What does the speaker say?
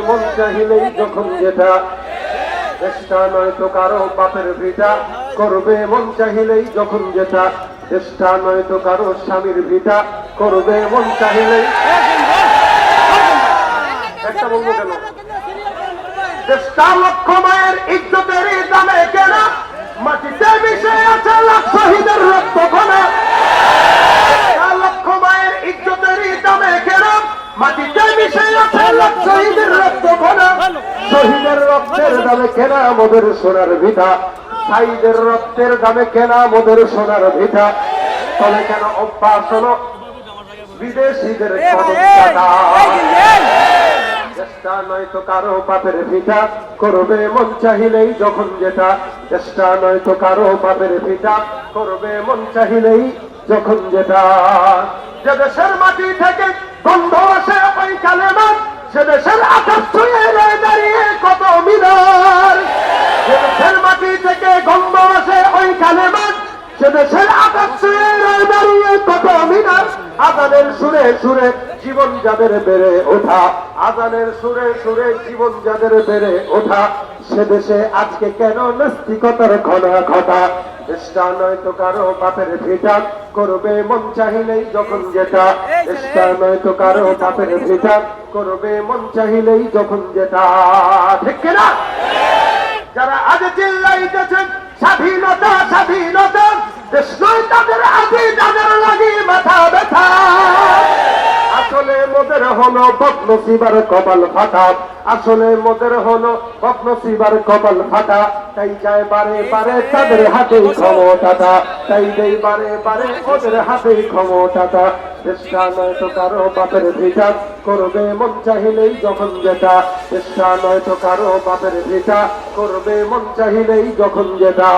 মন চাহিলেই যখন যেটা, চেষ্টা নয়তো কারো বাপের ভিটা করবে মন চাহিলেই যখন যেটা, চেষ্টা নয়তো কারো স্বামীর ভিটা করবে মন চাহিলেই। একটা বলবো কেন? চেষ্টা লক্ষ মায়ের ইজ্জতের দামে কেনা, মাটিতে মিশে আছে লাখ শহীদের রক্ত খোনা। লক্ষ মায়ের ইজ্জতের দামে কেনা, মাটিতে মিশে আছে লাখ শহীদের রক্ত খোনা। শহীদের রক্তের দামে কেনা মোদের সোনার ভিটা, ভাইদের রক্তের দামে কেনা মোদের সোনার ভিটা। তবে কেন অভ্যাস হলো বিদেশিদের চেষ্টা নয়তো কারো বাপের ভিটা করবে মন চাহিলেই যখন যেটা, চেষ্টা নয়তো কারো বাপের ভিটা করবে মন চাহিলেই যখন যেটা। যে দেশের মাটি থেকে গন্ধ আসে ওই কালেমা, সে দেশের আকাশ ছুঁয়ে রয়ে দাঁড়িয়ে কত মিনার। যে দেশের মাটি থেকে গন্ধ আসে ওই কালেমা, সে দেশের আকাশ ছুঁয়ে রয়ে দাঁড়িয়ে কত মিনার। আজানের সুরে সুরে জীবন যাদের বেড়ে ওঠা, আজানের সুরে সুরে জীবন যাদের বেড়ে ওঠা, সে দেশে আজকে কেন নাস্তিকতার ঘনা ঘটা। চেষ্টা নয়তো কারো বাপের ভিটা করবে মন চাহিলেই যখন যেটা, চেষ্টা নয়তো কারো বাপের ভিটা করবে মন চাহিলেই যখন যেটা। ঠিক কিনা? যারা আজ চিল্লাইতেছেন স্বাধীনতা স্বাধীনতা, দেশ নয় তাদের আগে যাদের লাগে মাথা ব্যথা। আসলে মোদের হলো বদনসিবার কপাল ফাটা, আসলে মোদের হলো বদনসিবার কপাল ফাটা। তাই যায় বারে বারে তাদের হাতে ক্ষমতাটা, তাই দেই বারে বারে ওদের হাতে ক্ষমতাটা। চেষ্টা নয়তো কারো বাপের ভিটা করবে মন চাহিলেই যখন যেটা, চেষ্টা নয়তো কারো বাপের ভিটা করবে মন চাহিলেই যখন যেটা।